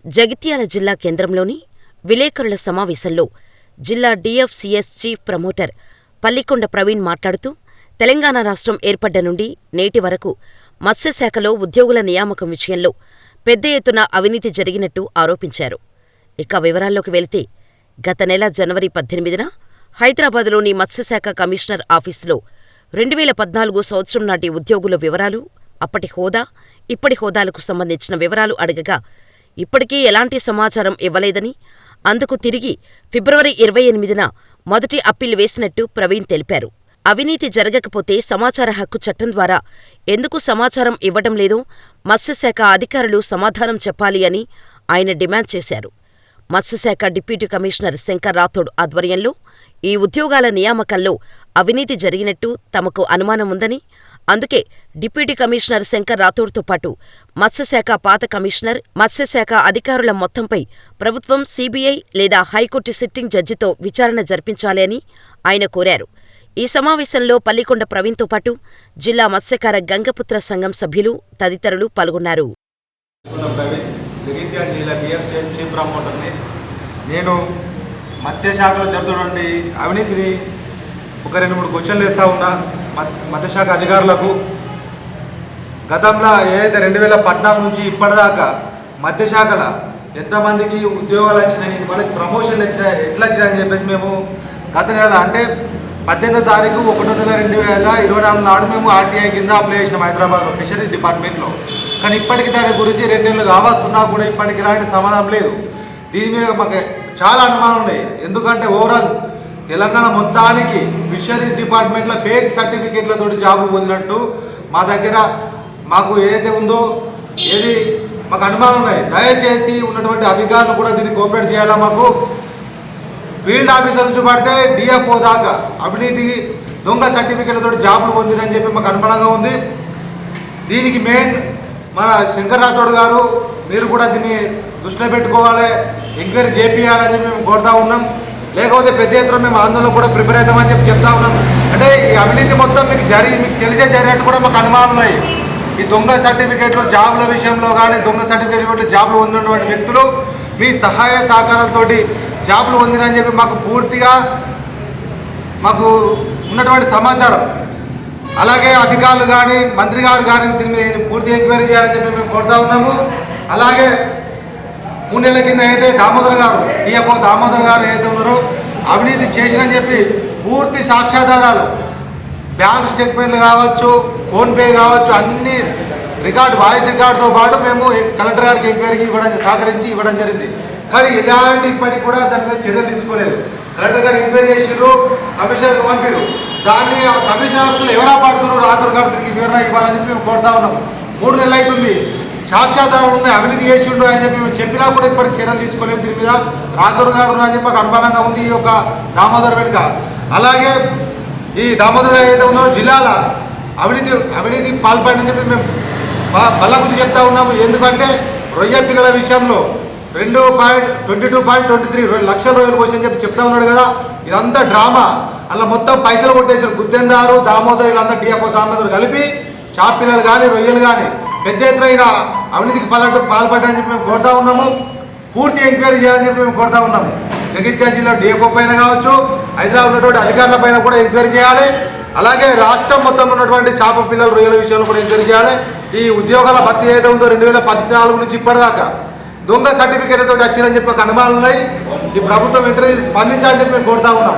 జగిత్యాల జిల్లా కేంద్రంలోని విలేకరుల సమావేశంలో జిల్లా డీఎఫ్సీఎస్ చీఫ్ ప్రమోటర్ పల్లికొండ ప్రవీణ్ మాట్లాడుతూ, తెలంగాణ రాష్ట్రం ఏర్పడ్డ నుండి నేటి వరకు మత్స్యశాఖలో ఉద్యోగుల నియామకం విషయంలో పెద్ద ఎత్తున అవినీతి జరిగినట్టు ఆరోపించారు. ఇక వివరాల్లోకి వెళితే, గత నెల జనవరి 18న హైదరాబాదులోని మత్స్యశాఖ కమిషనర్ ఆఫీసులో 2014 సంవత్సరం నాటి ఉద్యోగుల వివరాలు, అప్పటి హోదా, ఇప్పటి హోదాలకు సంబంధించిన వివరాలు అడగగా ఇప్పటికీ ఎలాంటి సమాచారం ఇవ్వలేదని, అందుకు తిరిగి ఫిబ్రవరి 28న మొదటి అప్పీల్ వేసినట్టు ప్రవీణ్ తెలిపారు. అవినీతి జరగకపోతే సమాచార హక్కు చట్టం ద్వారా ఎందుకు సమాచారం ఇవ్వడం లేదో మత్స్యశాఖ అధికారులు సమాధానం చెప్పాలి అని ఆయన డిమాండ్ చేశారు. మత్స్యశాఖ డిప్యూటీ కమిషనర్ శంకర్ రాథోడ్ ఆధ్వర్యంలో ఈ ఉద్యోగాల నియామకంలో అవినీతి జరిగినట్టు తమకు అనుమానం ఉందని, అందుకే డిప్యూటీ కమిషనర్ శంకర్ రాథోడ్తో పాటు మత్స్యశాఖ పాత కమిషనర్, మత్స్యశాఖ అధికారుల మొత్తంపై ప్రభుత్వం సీబీఐ లేదా హైకోర్టు సిట్టింగ్ జడ్జితో విచారణ జరిపించాలి అని ఆయన కోరారు. ఈ సమావేశంలో పల్లికొండ ప్రవీణ్తో పాటు జిల్లా మత్స్యకార గంగపుత్ర సంఘం సభ్యులు తదితరులు పాల్గొన్నారు. నేను మత్స్యశాఖలో జరుగుతున్నటువంటి అవినీతిని ఒక 2-3 క్వశ్చన్లు వేస్తూ ఉన్నా మత్స్యశాఖ అధికారులకు. గతంలో ఏదైతే 2014 నుంచి ఇప్పటిదాకా మత్స్యశాఖలో ఎంతమందికి ఉద్యోగాలు వచ్చినాయి, వాళ్ళకి ప్రమోషన్లు వచ్చినాయి, ఎట్లా వచ్చినాయని చెప్పేసి మేము గత నెల అంటే 18వ తారీఖు 1వ నెల 2024 నాడు మేము ఆర్టీఐ కింద అప్లై చేసినాం హైదరాబాద్లో ఫిషరీస్ డిపార్ట్మెంట్లో. కానీ ఇప్పటికి దాని గురించి 2 నెలలు కావస్తున్నా కూడా ఇప్పటికి ఇలాంటి సమాధానం లేదు. దీని మీద మాకు చాలా అనుమానం ఉన్నాయి. ఎందుకంటే ఓవరాల్ తెలంగాణ మొత్తానికి ఫిషరీస్ డిపార్ట్మెంట్లో ఫేక్ సర్టిఫికేట్లతో జాబులు పొందినట్టు మా దగ్గర మాకు ఏదైతే ఉందో మాకు అనుమానం ఉన్నాయి. దయచేసి ఉన్నటువంటి అధికారులు కూడా దీన్ని కోఆపరేట్ చేయాలా. మాకు ఫీల్డ్ ఆఫీసర్ నుంచి పడితే డిఎఫ్ఓ దాకా అవినీతి దొంగ సర్టిఫికేట్లతో జాబులు పొందిరని చెప్పి మాకు అనుమానంగా ఉంది. దీనికి మెయిన్ మన శంకర్ రాథోడ్ గారు, మీరు కూడా దీన్ని దృష్టిలో పెట్టుకోవాలి, ఎంక్వైరీ చేపియాలని చెప్పి మేము కోరుతా ఉన్నాం. లేకపోతే పెద్ద ఎత్తున మేము ఆందోళన కూడా ప్రిపేర్ అవుతామని చెప్పి చెప్తా ఉన్నాం. అంటే ఈ అవినీతి మొత్తం మీకు తెలిసే జరిగినట్టు కూడా మాకు అనుమానం ఉన్నాయి. ఈ దొంగ సర్టిఫికేట్లు జాబుల విషయంలో కానీ, దొంగ సర్టిఫికేట్లు జాబులు పొందినటువంటి వ్యక్తులు మీ సహాయ సహకారాలతోటి జాబులు పొందినని చెప్పి మాకు పూర్తిగా మాకు ఉన్నటువంటి సమాచారం. అలాగే అధికారులు కానీ, మంత్రి గారు కానీ దీని మీద పూర్తి ఎంక్వైరీ చేయాలని చెప్పి మేము కోరుతా ఉన్నాము. అలాగే 3 నెలల కింద అయితే దామోదర్ గారు, డిఎఫ్ఓ దామోదర్ గారు ఏదైతే ఉన్నారో అవినీతి చేసినని చెప్పి పూర్తి సాక్ష్యాధారాలు, బ్యాంక్ స్టేట్మెంట్లు కావచ్చు, ఫోన్పే కావచ్చు, అన్ని వాయిస్ రికార్డుతో పాటు మేము కలెక్టర్ గారికి ఎంక్వైరీకి సహకరించి ఇవ్వడం జరిగింది. కానీ ఇలాంటి ఇప్పటికి కూడా దాని మీద చర్యలు తీసుకోలేదు. కలెక్టర్ గారు ఎంక్వైరీ చేసిర్రు, కమిషనర్కి పంపిరు. దాన్ని కమిషనర్ ఆఫీసులు ఎవరా పడుతున్నారు, రాథోడ్ గారు దీనికి వివరణ ఇవ్వాలని చెప్పి మేము కోరుతా ఉన్నాము. 3 నెలలు అవుతుంది, సాక్ష్యాధారాలు ఉన్నాయి, అవినీతి చేసిండు అని చెప్పి మేము చెప్పినా కూడా ఇప్పటికి చర్యలు తీసుకోలేదు. దీని మీద రాథోడ్ గారు అని చెప్పి అనుమానంగా ఉంది ఈ యొక్క దామోదర్ వెనుక. అలాగే ఈ దామోదర్ గారు ఏదైతే ఉన్నారో జిల్లాలో అవినీతి పాల్పడని చెప్పి మేము బల్లగుద్ది చెప్తా ఉన్నాము. ఎందుకంటే రొయ్య పిల్లల విషయంలో 22.23 లక్షల రొయ్యలు కోసని చెప్పి చెప్తా ఉన్నాడు కదా. ఇదంతా డ్రామా. అలా మొత్తం పైసలు కొట్టేసారు గుత్తెందారు, దామోదర్, వీళ్ళంతా డిఎఫ్ఓ దామోదర్ కలిపి చాప్ పిల్లలు కానీ, రొయ్యలు కానీ పెద్ద ఎత్తున అవినీతికి పాల్పడ్డారని చెప్పి మేము కోరుతా ఉన్నాము. పూర్తి ఎంక్వైరీ చేయాలని చెప్పి మేము కోరుతా ఉన్నాము. జగిత్యాల జిల్లా డిఎఫ్ఓ పైన కావచ్చు, హైదరాబాద్ ఉన్నటువంటి అధికారుల పైన కూడా ఎంక్వైరీ చేయాలి. అలాగే రాష్ట్రం మొత్తం ఉన్నటువంటి చేప పిల్లల రొయ్యల విషయంలో కూడా ఎంక్వైరీ చేయాలి. ఈ ఉద్యోగాల భర్తీ ఏదైతే ఉందో 2014 నుంచి ఇప్పటిదాకా దొంగ సర్టిఫికేట్లతో వచ్చిందని చెప్పి అనుమానాలు ఉన్నాయి. ఈ ప్రభుత్వం వెంటనే స్పందించాలని చెప్పి మేము కోరుతా ఉన్నాం.